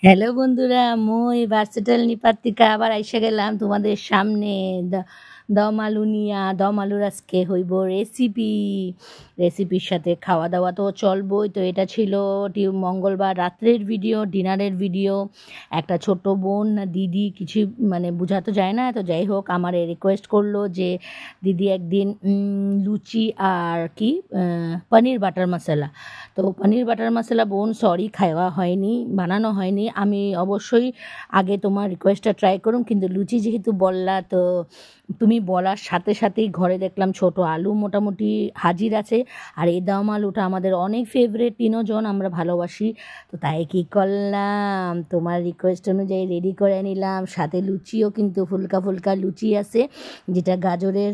Hello বন্ধুরা, মই versatile নিপাত্তিকা আবার আইসা গেলাম তোমাদের সামনে। দম আলু নিয়া দম আলুর আজকে হইব রেসিপির সাথে খাওয়া দাওয়া তো চলবই। তো এটা ছিল মঙ্গলবার রাত্রের ভিডিও, ডিনারের ভিডিও। একটা ছোট বোন না দিদি কিছু মানে বোঝাতে যায় না, তো যাই হোক আমারে রিকোয়েস্ট করলো যে দিদি একদিন লুচি আর কি পনির বাটার মশলা। তো পনির বাটার মশলা বোন সরি খাওয়া হয়নি, বানানো হয়নি। আমি অবশ্যই আগে তোমার রিকোয়েস্টটা ট্রাই করুন, কিন্তু লুচি যেহেতু বললা তো তুমি বলার সাথে সাথেই ঘরে দেখলাম ছোট আলু মোটামুটি হাজির আছে। আর এই দম আলুটা আমাদের অনেক ফেভারিট, তিনজন আমরা ভালোবাসি। তো তাই কী করলাম, তোমার রিকোয়েস্ট অনুযায়ী রেডি করে নিলাম। সাথে লুচিও কিন্তু ফুলকা ফুলকা লুচি আছে, যেটা গাজরের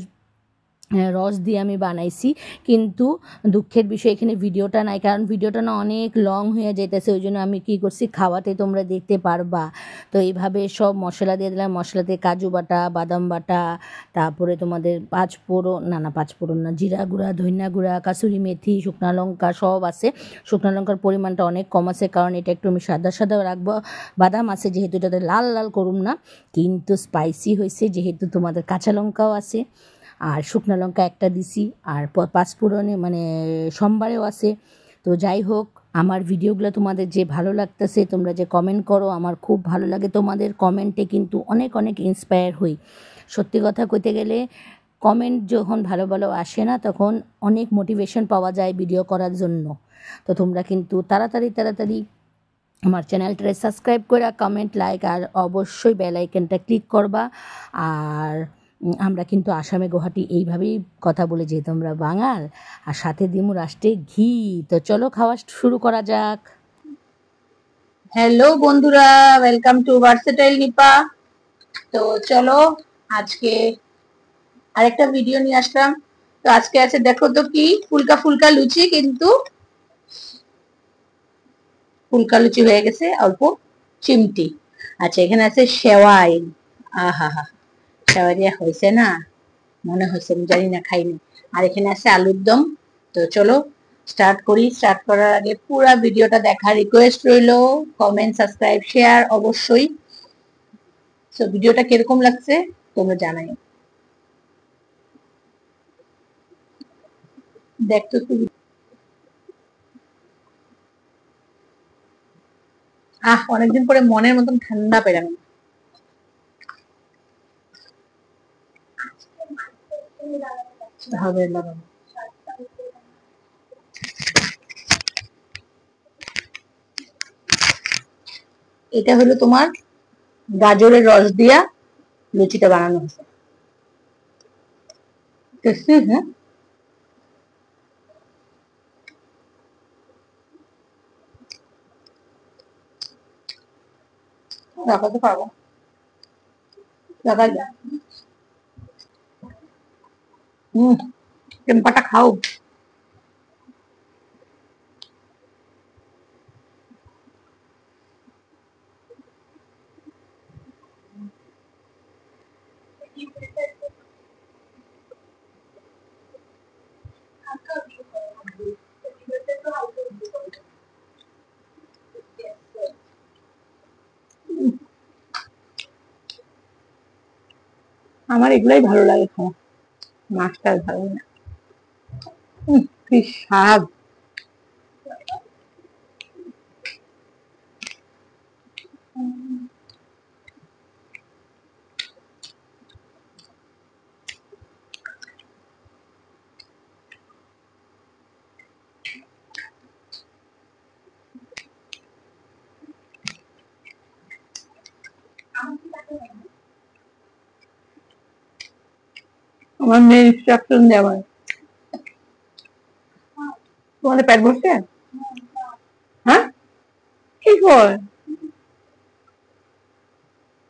রস দিয়ে আমি বানাইছি। কিন্তু দুঃখের বিষয় এখানে ভিডিওটা নাই, কারণ ভিডিওটা না অনেক লং হয়ে যেতেছে। ওই জন্য আমি কী করছি, খাওয়াতে তোমরা দেখতে পারবা। তো এইভাবে সব মশলা দিয়ে দিলাম। মশলাতে কাজু বাটা, বাদাম বাটা, তারপরে তোমাদের পাঁচফোড়ন না, জিরা গুঁড়া, ধনিয়া গুঁড়া, কাসুরি মেথি, শুকনা লঙ্কা সব আছে। শুকনা লঙ্কার পরিমাণটা অনেক কম আছে, কারণ এটা একটু আমি সাদা সাদা রাখবো। বাদাম আছে যেহেতু, এটাতে লাল লাল করুম না, কিন্তু স্পাইসি হয়েছে যেহেতু তোমাদের কাঁচা লঙ্কাও আছে। আর শুকনো লঙ্কা একটা দিছি, আর পাঁচফোড়নে মানে সোমবারেও আছে। তো যাই হোক, আমার ভিডিওগুলো তোমাদের যে ভালো লাগতেছে, তোমরা যে কমেন্ট করো আমার খুব ভালো লাগে। তোমাদের কমেন্টে কিন্তু অনেক অনেক ইন্সপায়ার হই। সত্যি কথা কইতে গেলে কমেন্ট যখন ভালো ভালো আসে না, তখন অনেক মোটিভেশন পাওয়া যায় ভিডিও করার জন্য। তো তোমরা কিন্তু তাড়াতাড়ি আমার চ্যানেলটারে সাবস্ক্রাইব করে কমেন্ট, লাইক আর অবশ্যই বেল আইকনটা ক্লিক করবা। আর আমরা কিন্তু আসামে গুয়াহাটি এইভাবেই কথা বলে, যেহেতু আমরা বাঙাল। আর সাথে দিমু রাষ্ট্রে ঘি। তো চলো খাওয়া শুরু করা যাক। হ্যালো বন্ধুরা, ওয়েলকাম টু ভার্সেটাইল নিপা। তো চলো আজকে আরেকটা ভিডিও নিয়ে আসলাম। তো আজকে আছে, দেখো তো কি ফুলকা ফুলকা লুচি, কিন্তু ফুলকা লুচি হয়ে গেছে অল্প চিমটি। আচ্ছা, এখানে আছে সেওয়াই। আহা হা, সেওয়াই দিয়ে হয়েছে না, মনে হয়েছে, আমি জানি না, খাইনি। আর এখানে আছে আলুর দম। তো চলো স্টার্ট করি। স্টার্ট করার আগে পুরো ভিডিওটা দেখার রিকোয়েস্ট রইলো, কমেন্ট, সাবস্ক্রাইব, শেয়ার অবশ্যই। তো ভিডিওটা কিরকম লাগছে তোমরা জানাই। দেখতো তুমি, অনেকদিন পরে মনের মতন ঠান্ডা পেলাম। হবে লাগাবো। এটা হলো তোমার গাজরের রস দিয়া লুচিটা বানানো হয়েছে। হ্যাঁ, লাগাতে পারবো, লাগাই যা। টেম্পাটা খাও। আমার এগুলাই ভালো লাগে খাওয়া, মাছটা ভালো না। কি স্বাদ। আমার মেয়ে ইনস্ট্রাকশন দেওয়া, তোমাদের পেট ভরছে? হ্যাঁ, কি কর,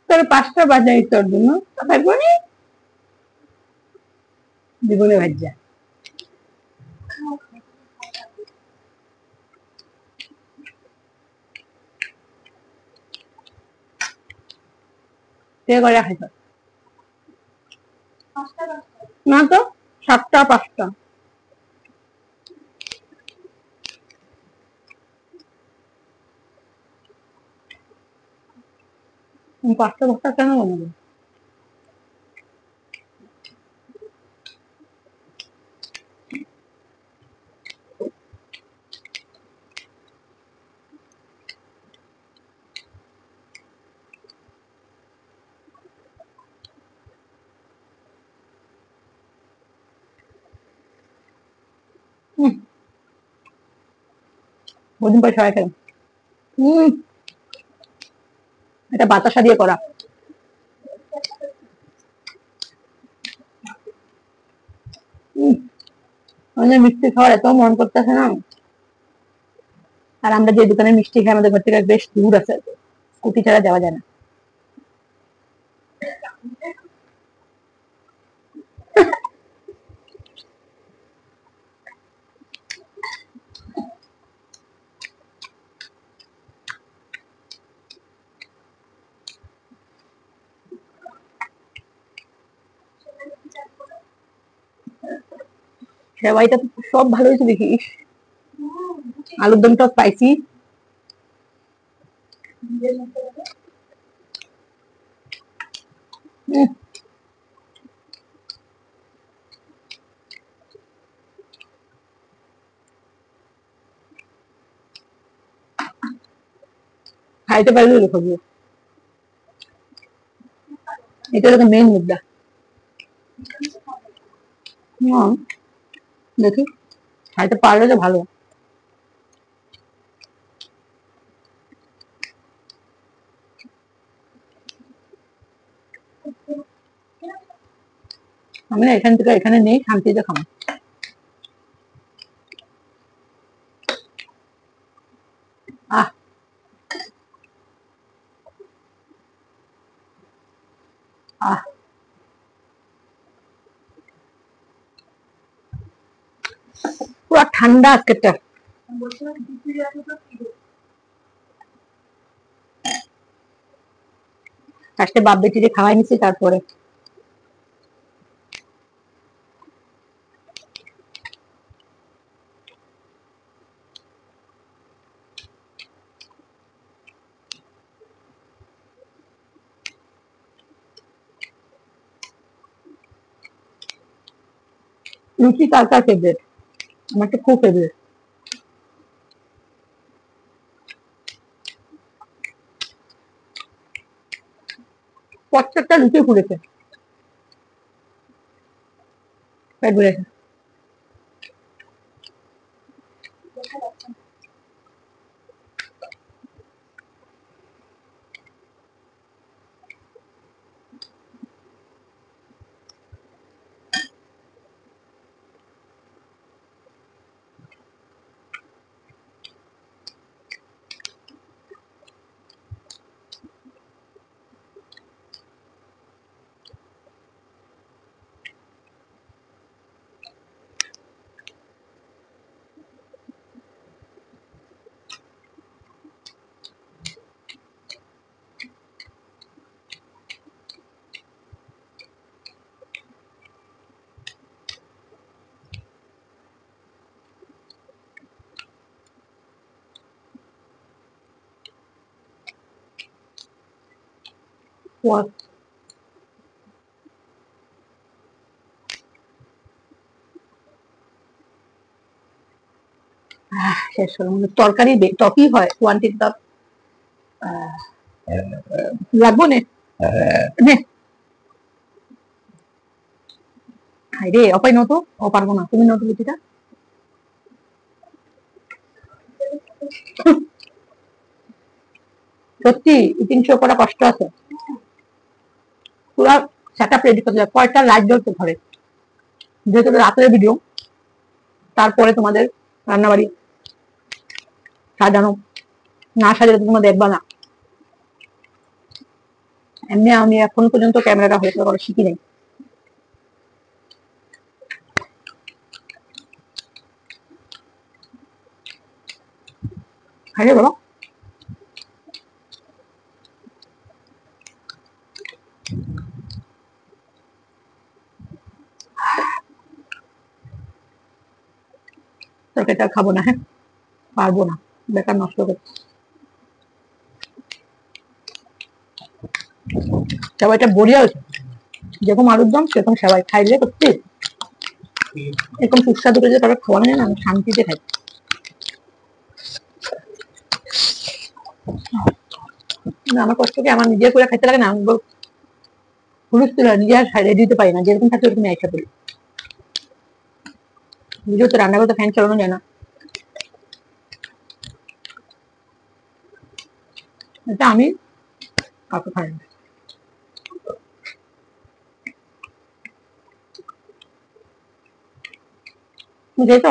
তোর 5টা বাজাই তোর জন্য পেট ভরে জীবনে ভাজ্যা। সে করে খাইছ না তো, 7টা 5টা। পাঁচটা ভর্তা কেন বানাবো? বহুদিন পর সবাই খেলাম। এটা বাতাসা দিয়ে করা। মিষ্টি খাওয়ার এত মন করতেছে না। আর আমরা যে দোকানে মিষ্টি খাই আমাদের ঘর থেকে বেশ দূর আছে, স্কুটি ছাড়া যাওয়া যায় না। সেবাইটা তো সব ভালো হয়েছে দেখিস, আলুর দমটা স্পাইসি। খাইতে পারলে খাবো, এটা তো মেইন মুদ্রা। দেখি খাইতে পারলে তো ভালো। আমি না এখান থেকে এখানে নেই, শান্তিতে খাবো। আহ আহ পুরো ঠান্ডা আজকেরটা। ফার্স্টে বাপ বেটিরে খাওয়াই নিছি, তারপরে লুচি কার কার ফেভারিট? আমার তো খুব ফেভারিট। প্রত্যেকটা লুচি ফুলেছে, পেট ভরেছে। শেষ হলো, মানে তরকারি টকই হয়, কোয়ান্টিটিটা লাগবো নে নে। হাই রে, অপাই নত, ও পারবো না, তুমি নত লুচিটা। সত্যি ইটিং শো করা কষ্ট আছে, পুরো সেট আপ রেডি করতে হয়, কয়টা লাইট জ্বলছে ঘরে, যেহেতু রাতের ভিডিও, তারপরে তোমাদের রান্নাবাড়ি সাজানো, না সাজালে তোমরা দেখবা না। এমনি আমি এখন পর্যন্ত ক্যামেরাটা হয়েছে করা শিখি নাই। খাইয়ে বলো, তরকারিটা খাবো না, হ্যাঁ পারবো না, বেকার নষ্ট করছি। সেবাইটা বড়িয়া হয়েছে, যেরকম আলুর দম সেরকম সেবাই, খাইলে সত্যি এরকম সুস্বাদু করে যে তবে খাওয়া নেই না, আমি শান্তিতে খাই। আমার কষ্টকে আমার নিজের করে খাইতে লাগে না, আমি হুলস্থুল নিজের রেডি দিতে পারি না, যেরকম থাকে ওরকম আইসা করি। বুঝো তো, রান্না করতে ফ্যান চালানো যায় না, এটা আমি কাউকে খাই না। বুঝেছ?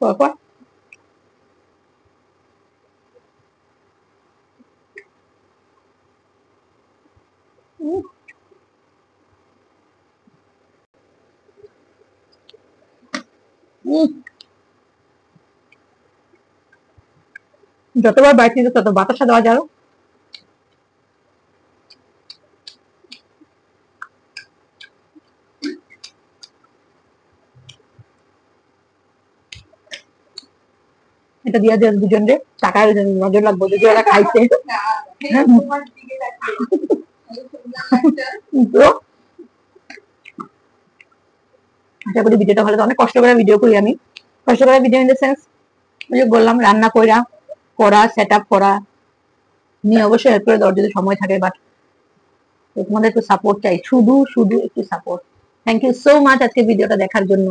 তারপর যতবার বাইরে তত বাতাসা দেওয়া যাবে। এটা দিয়ে দিয়ে দুজনরে টাকার নজর লাগবে যদি ওরা খাইছে। তো আশা করি ভিডিওটা ভালো, অনেক কষ্ট করে ভিডিও করি আমি, কষ্ট করে ভিডিও ইন দ্য সেন্স ওই যে বললাম রান্না করা করা সেট আপ করা নিয়ে অবশ্যই হেল্প করে দেওয়ার যদি সময় থাকে, বাট তোমাদের একটু সাপোর্ট চাই, শুধু শুধু একটু support. Thank you so much আজকে ভিডিওটা দেখার জন্য।